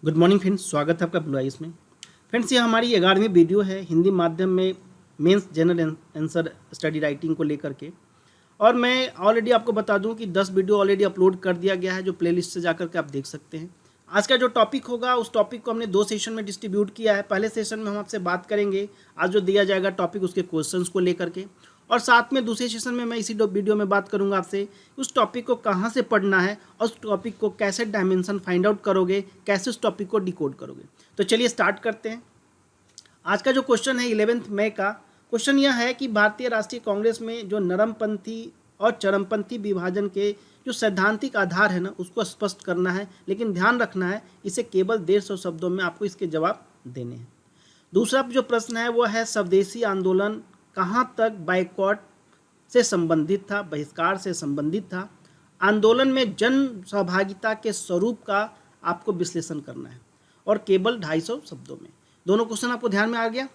Good morning friends, स्वागत है आपका ब्लू आइस में। फ्रेंड्स, ये हमारी 11वीं वीडियो है हिंदी माध्यम में mains general answer study writing को लेकर के। और मैं ऑलरेडी आपको बता दूं कि 10 वीडियो ऑलरेडी अपलोड कर दिया गया है, जो प्लेलिस्ट से जाकर के आप देख सकते हैं। आज का जो टॉपिक होगा उस टॉपिक को हमने 2 सेशन में डिस्ट्रीब्यूट किया है। पहले सेशन में हम आपसे बात करेंगे आज जो दिया जाएगा टॉपिक उसके क्वेश्चंस को लेकर के, और साथ में दूसरे सेशन में मैं इसी वीडियो में बात करूंगा आपसे उस टॉपिक को कहाँ से पढ़ना है और उस टॉपिक को कैसे डायमेंशन फाइंड आउट करोगे, कैसे उस टॉपिक को डिकोड करोगे। तो चलिए स्टार्ट करते हैं। आज का जो क्वेश्चन है 11 मई का क्वेश्चन यह है कि भारतीय राष्ट्रीय कांग्रेस में जो नरमपंथी और चरमपंथी विभाजन के जो सैद्धांतिक आधार है ना, उसको स्पष्ट करना है, लेकिन ध्यान रखना है इसे केवल 150 शब्दों में आपको इसके जवाब देने हैं। दूसरा जो प्रश्न है वो है स्वदेशी आंदोलन कहाँ तक बाइकॉट से संबंधित था, बहिष्कार से संबंधित था। आंदोलन में जन सहभागिता के स्वरूप का आपको विश्लेषण करना है और केवल 250 शब्दों में। दोनों क्वेश्चन आपको ध्यान में आ गया।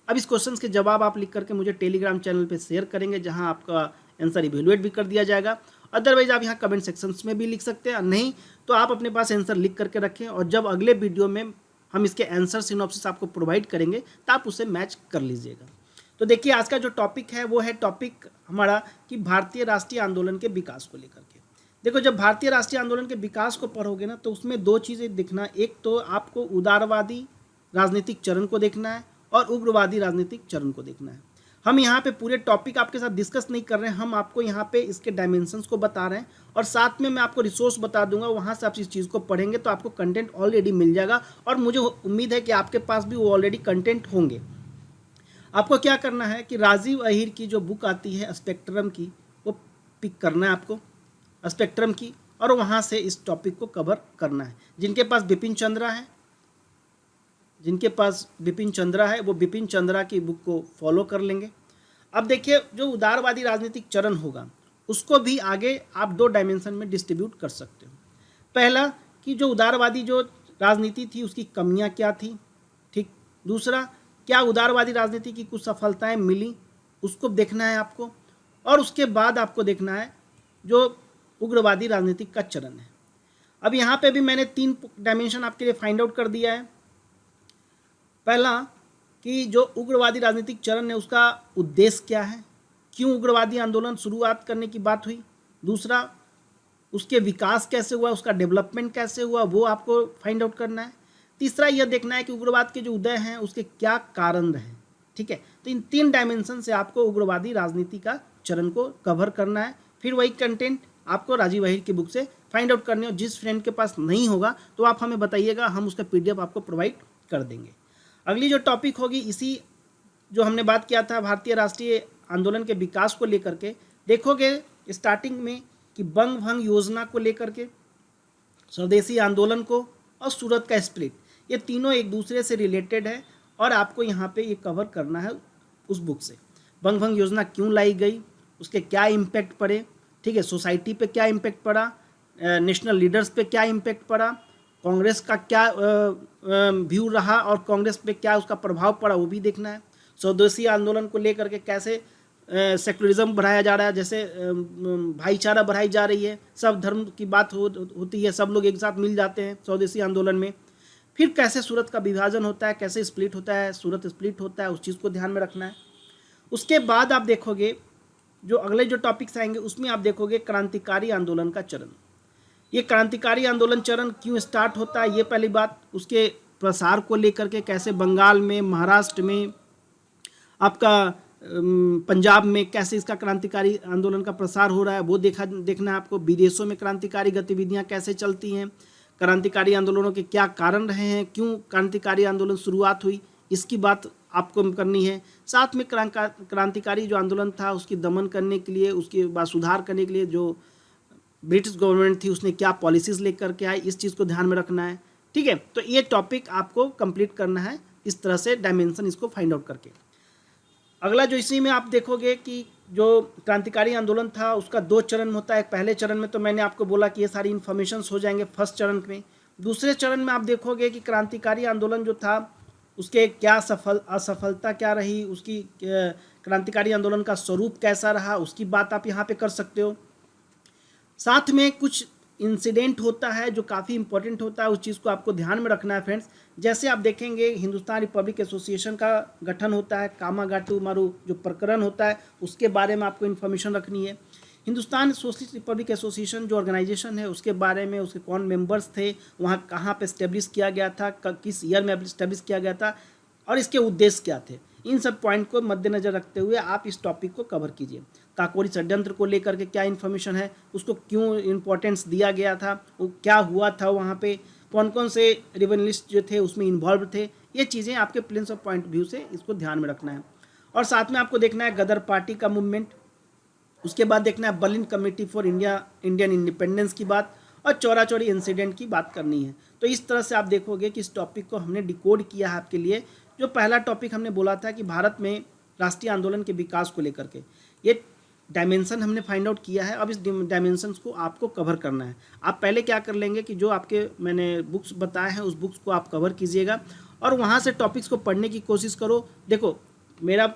अब इस क्वेश्चन के जवाब आप लिख करके मुझे टेलीग्राम चैनल पे शेयर करेंगे, जहां आपका आंसर इवेलुएट भी कर दिया जाएगा। अदरवाइज आप यहाँ कमेंट सेक्शंस में भी लिख सकते हैं, नहीं तो आप अपने पास आंसर लिख करके रखें, और जब अगले वीडियो में हम इसके आंसर सिनॉप्सिस आपको प्रोवाइड करेंगे तो आप उसे मैच कर लीजिएगा। तो देखिए, आज का जो टॉपिक है वो है टॉपिक हमारा कि भारतीय राष्ट्रीय आंदोलन के विकास को लेकर के। देखो, जब भारतीय राष्ट्रीय आंदोलन के विकास को पढ़ोगे ना, तो उसमें 2 चीज़ें दिखना। एक तो आपको उदारवादी राजनीतिक चरण को देखना है और उग्रवादी राजनीतिक चरण को देखना है। हम यहाँ पे पूरे टॉपिक आपके साथ डिस्कस नहीं कर रहे हैं, हम आपको यहाँ पे इसके डायमेंशंस को बता रहे हैं, और साथ में मैं आपको रिसोर्स बता दूंगा, वहाँ से आप इस चीज़ को पढ़ेंगे तो आपको कंटेंट ऑलरेडी मिल जाएगा। और मुझे उम्मीद है कि आपके पास भी वो ऑलरेडी कंटेंट होंगे। आपको क्या करना है कि राजीव अहिर की जो बुक आती है स्पेक्ट्रम की, वो पिक करना है आपको स्पेक्ट्रम की, और वहाँ से इस टॉपिक को कवर करना है। जिनके पास बिपिन चंद्रा है, वो बिपिन चंद्रा की बुक को फॉलो कर लेंगे। अब देखिए, जो उदारवादी राजनीतिक चरण होगा उसको भी आगे आप 2 डायमेंशन में डिस्ट्रीब्यूट कर सकते हो। पहला कि जो उदारवादी जो राजनीति थी उसकी कमियां क्या थी, ठीक। दूसरा, क्या उदारवादी राजनीति की कुछ सफलताएं मिली, उसको देखना है आपको। और उसके बाद आपको देखना है जो उग्रवादी राजनीतिक का चरण है। अब यहाँ पे भी मैंने 3 डायमेंशन आपके लिए फाइंड आउट कर दिया है। पहला कि जो उग्रवादी राजनीतिक चरण है उसका उद्देश्य क्या है, क्यों उग्रवादी आंदोलन शुरुआत करने की बात हुई। दूसरा, उसके विकास कैसे हुआ, उसका डेवलपमेंट कैसे हुआ, वो आपको फाइंड आउट करना है। तीसरा, यह देखना है कि उग्रवाद के जो उदय हैं उसके क्या कारण हैं, ठीक है। तो इन 3 डायमेंशन से आपको उग्रवादी राजनीति का चरण को कवर करना है। फिर वही कंटेंट आपको राजीव अहिर की बुक से फाइंड आउट करने हो। जिस फ्रेंड के पास नहीं होगा तो आप हमें बताइएगा, हम उसका PDF आपको प्रोवाइड कर देंगे। अगली जो टॉपिक होगी, इसी जो हमने बात किया था भारतीय राष्ट्रीय आंदोलन के विकास को लेकर के, देखोगे स्टार्टिंग में कि बंग भंग योजना को लेकर के, स्वदेशी आंदोलन को, और सूरत का स्प्लिट, ये तीनों एक दूसरे से रिलेटेड है और आपको यहाँ पे ये कवर करना है उस बुक से। बंग भंग योजना क्यों लाई गई, उसके क्या इम्पैक्ट पड़े, ठीक है, सोसाइटी पे क्या इम्पैक्ट पड़ा, नेशनल लीडर्स पे क्या इम्पैक्ट पड़ा, कांग्रेस का क्या व्यू रहा और कांग्रेस पे क्या उसका प्रभाव पड़ा, वो भी देखना है। स्वदेशी आंदोलन को लेकर के कैसे सेकुलरिज्म बढ़ाया जा रहा है, जैसे भाईचारा बढ़ाई जा रही है, सब धर्म की बात होती है, सब लोग एक साथ मिल जाते हैं स्वदेशी आंदोलन में। फिर कैसे सूरत का विभाजन होता है, कैसे स्प्लिट होता है, सूरत स्प्लिट होता है, उस चीज़ को ध्यान में रखना है। उसके बाद आप देखोगे जो अगले जो टॉपिक्स आएंगे उसमें आप देखोगे क्रांतिकारी आंदोलन का चरण। ये क्रांतिकारी आंदोलन चरण क्यों स्टार्ट होता है, ये पहली बात। उसके प्रसार को लेकर के, कैसे बंगाल में, महाराष्ट्र में, आपका पंजाब में कैसे इसका क्रांतिकारी आंदोलन का प्रसार हो रहा है, वो देखना है आपको। विदेशों में क्रांतिकारी गतिविधियां कैसे चलती हैं, क्रांतिकारी आंदोलनों के क्या कारण रहे हैं, क्यों क्रांतिकारी आंदोलन शुरुआत हुई, इसकी बात आपको करनी है। साथ में क्रांतिकारी जो आंदोलन था उसकी दमन करने के लिए, उसके बाद सुधार करने के लिए जो ब्रिटिश गवर्नमेंट थी उसने क्या पॉलिसीज़ लेकर के आई, इस चीज़ को ध्यान में रखना है, ठीक है। तो ये टॉपिक आपको कंप्लीट करना है इस तरह से, डायमेंशन इसको फाइंड आउट करके। अगला जो इसी में आप देखोगे कि जो क्रांतिकारी आंदोलन था उसका 2 चरण होता है। पहले चरण में तो मैंने आपको बोला कि ये सारी इन्फॉर्मेशंस हो जाएंगे फर्स्ट चरण में। दूसरे चरण में आप देखोगे कि क्रांतिकारी आंदोलन जो था उसके क्या असफलता क्या रही, उसकी क्रांतिकारी आंदोलन का स्वरूप कैसा रहा, उसकी बात आप यहाँ पे कर सकते हो। साथ में कुछ इंसिडेंट होता है जो काफ़ी इंपॉर्टेंट होता है, उस चीज़ को आपको ध्यान में रखना है फ्रेंड्स। जैसे आप देखेंगे हिंदुस्तान रिपब्लिक एसोसिएशन का गठन होता है, कामागाटू मारू जो प्रकरण होता है उसके बारे में आपको इन्फॉर्मेशन रखनी है। हिंदुस्तान सोशलिस्ट रिपब्लिक एसोसिएशन जो ऑर्गेनाइजेशन है उसके बारे में, उसके कौन मेंबर्स थे, वहाँ कहाँ पे इस्टेब्लिश किया गया था, किस ईयर में इस्टेब्लिश किया गया था और इसके उद्देश्य क्या थे, इन सब पॉइंट को मद्देनजर रखते हुए आप इस टॉपिक को कवर कीजिए। काकोरी षड्यंत्र को लेकर के क्या इन्फॉर्मेशन है, उसको क्यों इम्पोर्टेंस दिया गया था, वो क्या हुआ था, वहाँ पे कौन कौन से रिबेलिस्ट जो थे उसमें इन्वॉल्व थे, ये चीज़ें आपके प्लेन्स ऑफ पॉइंट व्यू से इसको ध्यान में रखना है। और साथ में आपको देखना है गदर पार्टी का मूवमेंट, उसके बाद देखना है Berlin committee for Indian independence की बात और चौरा चौरी इंसिडेंट की बात करनी है। तो इस तरह से आप देखोगे कि इस टॉपिक को हमने डिकोड किया है आपके लिए। जो पहला टॉपिक हमने बोला था कि भारत में राष्ट्रीय आंदोलन के विकास को लेकर के, ये डायमेंशन हमने फाइंड आउट किया है। अब इस डायमेंशंस को आपको कवर करना है। आप पहले क्या कर लेंगे कि जो आपके मैंने बुक्स बताए हैं उस बुक्स को आप कवर कीजिएगा और वहाँ से टॉपिक्स को पढ़ने की कोशिश करो। देखो मेरा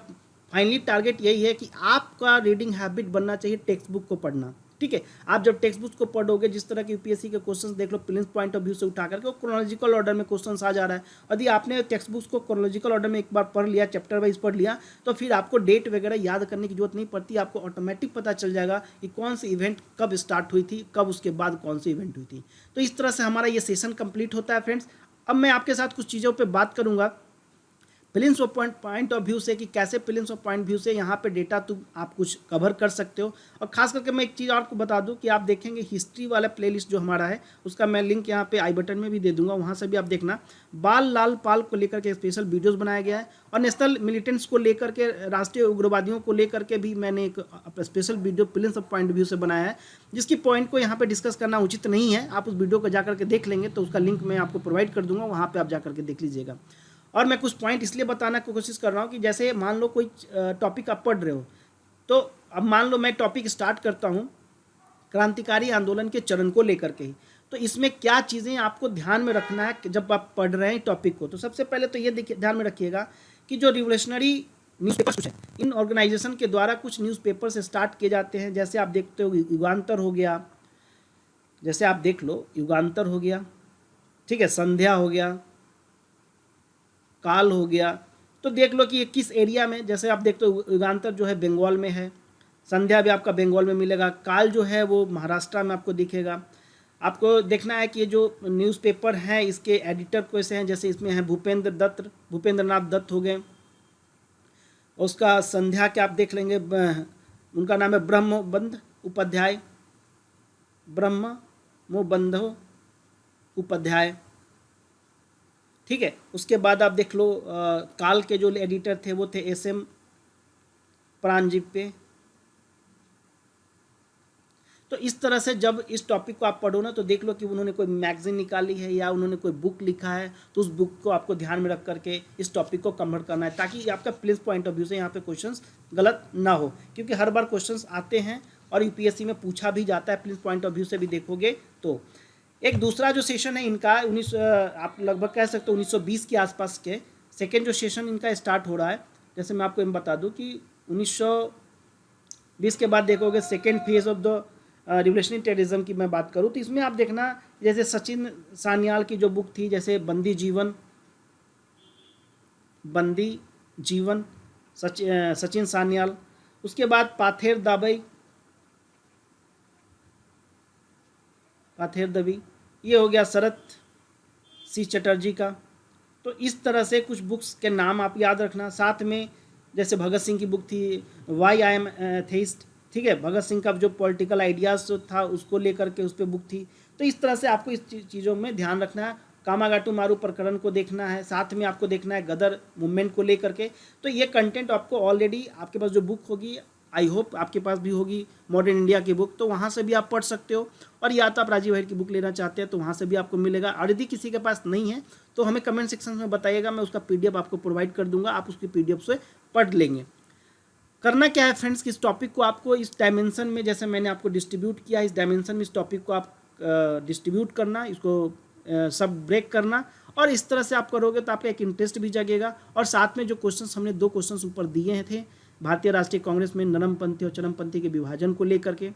फाइनली टारगेट यही है कि आपका रीडिंग हैबिट बनना चाहिए टेक्स्ट बुक को पढ़ना, ठीक है। आप जब टेक्स्ट बुक को पढ़ोगे, जिस तरह के यूपीएससी के क्वेश्चंस देख लो प्रिलिम्स पॉइंट ऑफ व्यू से उठा करके, वो क्रोनोलॉजिकल ऑर्डर में क्वेश्चंस आ जा रहा है। यदि आपने टेक्स्ट बुक्स को क्रोनोलॉजिकल ऑर्डर में एक बार पढ़ लिया, चैप्टर वाइज पढ़ लिया, तो फिर आपको डेट वगैरह याद करने की जरूरत नहीं पड़ती। आपको ऑटोमेटिक पता चल जाएगा कि कौन सी इवेंट कब स्टार्ट हुई थी, कब उसके बाद कौन सी इवेंट हुई थी। तो इस तरह से हमारा ये सेशन कंप्लीट होता है फ्रेंड्स। अब मैं आपके साथ कुछ चीज़ों पर बात करूँगा prelims of point of view से कि कैसे प्रिलिम्स ऑफ पॉइंट व्यू से यहाँ पे डेटा आप कुछ कवर कर सकते हो। और खास करके मैं एक चीज़ आपको बता दूँ कि आप देखेंगे हिस्ट्री वाला प्लेलिस्ट जो हमारा है उसका मैं लिंक यहाँ पे आई बटन में भी दे दूंगा, वहाँ से भी आप देखना। बाल लाल पाल को लेकर के स्पेशल वीडियोज़ बनाया गया है और नेशनल मिलिटेंट्स को लेकर के, राष्ट्रीय उग्रवादियों को लेकर के भी मैंने एक special video prelims of point view से बनाया है, जिसकी पॉइंट को यहाँ पर डिस्कस करना उचित नहीं है। आप उस वीडियो को जाकर के देख लेंगे तो उसका लिंक मैं आपको प्रोवाइड कर दूँगा, वहाँ पर आप जाकर के देख लीजिएगा। और मैं कुछ पॉइंट इसलिए बताना की कोशिश कर रहा हूँ कि जैसे मान लो कोई टॉपिक आप पढ़ रहे हो, तो अब मान लो मैं टॉपिक स्टार्ट करता हूँ क्रांतिकारी आंदोलन के चरण को लेकर के ही, तो इसमें क्या चीज़ें आपको ध्यान में रखना है जब आप पढ़ रहे हैं टॉपिक को। तो सबसे पहले तो ये देखिए, ध्यान में रखिएगा कि जो रिवोल्यूशनरी न्यूज़पेपर्स हैं, इन ऑर्गेनाइजेशन के द्वारा कुछ न्यूज़पेपर से स्टार्ट किए जाते हैं। जैसे आप देखते हो युगांतर हो गया, जैसे आप देख लो युगांतर हो गया, ठीक है, संध्या हो गया, काल हो गया। तो देख लो कि ये किस एरिया में, जैसे आप देखते हो युगांतर जो है बंगाल में है, संध्या भी आपका बंगाल में मिलेगा, काल जो है वो महाराष्ट्र में आपको दिखेगा। आपको देखना है कि ये जो न्यूज़पेपर हैं इसके एडिटर कैसे हैं, जैसे इसमें है भूपेंद्र नाथ दत्त हो गए। उसका संध्या के आप देख लेंगे, उनका नाम है ब्रह्मोबंध उपाध्याय, ठीक है। उसके बाद आप देख लो काल के जो एडिटर थे वो थे एस.एम. प्राणजिप्पे। तो इस तरह से जब इस टॉपिक को आप पढ़ो ना, तो देख लो कि उन्होंने कोई मैगजीन निकाली है या उन्होंने कोई बुक लिखा है, तो उस बुक को आपको ध्यान में रख करके इस टॉपिक को कन्वर्ट करना है, ताकि आपका प्रिलिम्स पॉइंट ऑफ व्यू से यहाँ पे क्वेश्चंस गलत ना हो। क्योंकि हर बार क्वेश्चंस आते हैं और यूपीएससी में पूछा भी जाता है, प्रिलिम्स पॉइंट ऑफ व्यू से भी देखोगे तो। एक दूसरा जो सेशन है इनका आप लगभग कह सकते हो 1920 के आसपास के सेकेंड जो सेशन इनका स्टार्ट हो रहा है। जैसे मैं आपको बता दूं कि 1920 के बाद देखोगे second phase of the revolutionary terrorism की मैं बात करूं, तो इसमें आप देखना जैसे सचिन सान्याल की जो बुक थी, जैसे बंदी जीवन सचिन सान्याल। उसके बाद पाथेर दवी, ये हो गया शरत सी चटर्जी का। तो इस तरह से कुछ बुक्स के नाम आप याद रखना। साथ में जैसे भगत सिंह की बुक थी वाई आई एम एथेइस्ट, ठीक है, भगत सिंह का जो पॉलिटिकल आइडियाज़ था उसको लेकर के उस पर बुक थी। तो इस तरह से आपको इस चीज़ों में ध्यान रखना है। कामागाटू मारू प्रकरण को देखना है, साथ में आपको देखना है गदर मूवमेंट को लेकर के। तो ये कंटेंट आपको ऑलरेडी आपके पास जो बुक होगी, आई होप आपके पास भी होगी मॉडर्न इंडिया की बुक, तो वहाँ से भी आप पढ़ सकते हो। और या तो आप राजीव भाई की बुक लेना चाहते हैं तो वहाँ से भी आपको मिलेगा। और यदि किसी के पास नहीं है तो हमें कमेंट सेक्शन में बताइएगा, मैं उसका पीडीएफ आपको प्रोवाइड कर दूंगा, आप उसकी पीडीएफ से पढ़ लेंगे। करना क्या है फ्रेंड्स कि इस टॉपिक को आपको इस डायमेंशन में, जैसे मैंने आपको डिस्ट्रीब्यूट किया, इस डायमेंशन में इस टॉपिक को आप डिस्ट्रीब्यूट करना, इसको सब ब्रेक करना। और इस तरह से आप करोगे तो आपका एक इंटरेस्ट भी जगेगा। और साथ में जो क्वेश्चंस हमने 2 क्वेश्चंस ऊपर दिए थे भारतीय राष्ट्रीय कांग्रेस में नरमपंथी और चरमपंथी के विभाजन को लेकर के,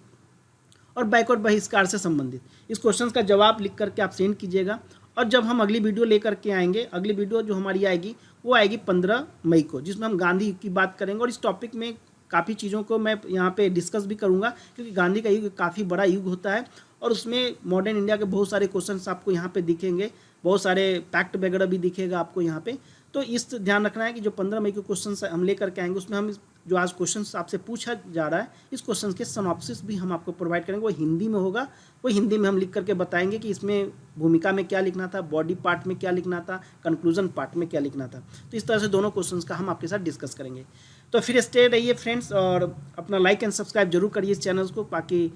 और बैकवर्ड बहिष्कार से संबंधित। इस क्वेश्चन का जवाब लिख करके आप सेंड कीजिएगा। और जब हम अगली वीडियो लेकर के आएंगे, अगली वीडियो जो हमारी आएगी वो आएगी 15 मई को, जिसमें हम गांधी की बात करेंगे। और इस टॉपिक में काफ़ी चीज़ों को मैं यहाँ पे डिस्कस भी करूँगा, क्योंकि गांधी का युग काफ़ी बड़ा युग होता है और उसमें मॉडर्न इंडिया के बहुत सारे क्वेश्चंस आपको यहाँ पे दिखेंगे, बहुत सारे फैक्ट वगैरह भी दिखेगा आपको यहाँ पे। तो इस ध्यान रखना है कि जो 15 मई के क्वेश्चन हम लेकर के आएंगे उसमें हम जो आज क्वेश्चन आपसे पूछा जा रहा है इस क्वेश्चन के सिनॉप्सिस भी हम आपको प्रोवाइड करेंगे। वो हिंदी में होगा, वो हिंदी में हम लिख करके बताएंगे कि इसमें भूमिका में क्या लिखना था, बॉडी पार्ट में क्या लिखना था, कंक्लूजन पार्ट में क्या लिखना था। तो इस तरह से दोनों क्वेश्चन का हम आपके साथ डिस्कस करेंगे। तो फिर स्टे रहिए फ्रेंड्स, और अपना लाइक एंड सब्सक्राइब जरूर करिए इस चैनल को। बाकी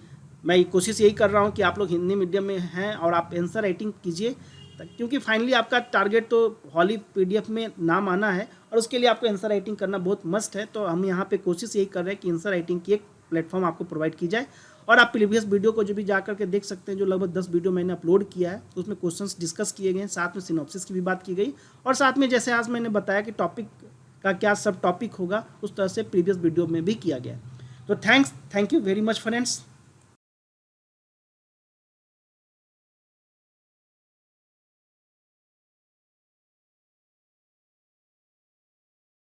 मैं कोशिश यही कर रहा हूँ कि आप लोग हिंदी मीडियम में हैं और आप आंसर राइटिंग कीजिए, क्योंकि फाइनली आपका टारगेट तो हॉली पीडीएफ में नाम आना है और उसके लिए आपको आंसर राइटिंग करना बहुत मस्ट है। तो हम यहाँ पे कोशिश यही कर रहे हैं कि आंसर राइटिंग की एक प्लेटफॉर्म आपको प्रोवाइड की जाए। और आप प्रीवियस वीडियो को जो भी जा करके देख सकते हैं, जो लगभग 10 वीडियो मैंने अपलोड किया है, उसमें क्वेश्चंस डिस्कस किए गए हैं, साथ में सिनॉप्सिस की भी बात की गई, और साथ में जैसे आज मैंने बताया कि टॉपिक का क्या सब टॉपिक होगा उस तरह से प्रीवियस वीडियो में भी किया गया है। तो thank you very much friends.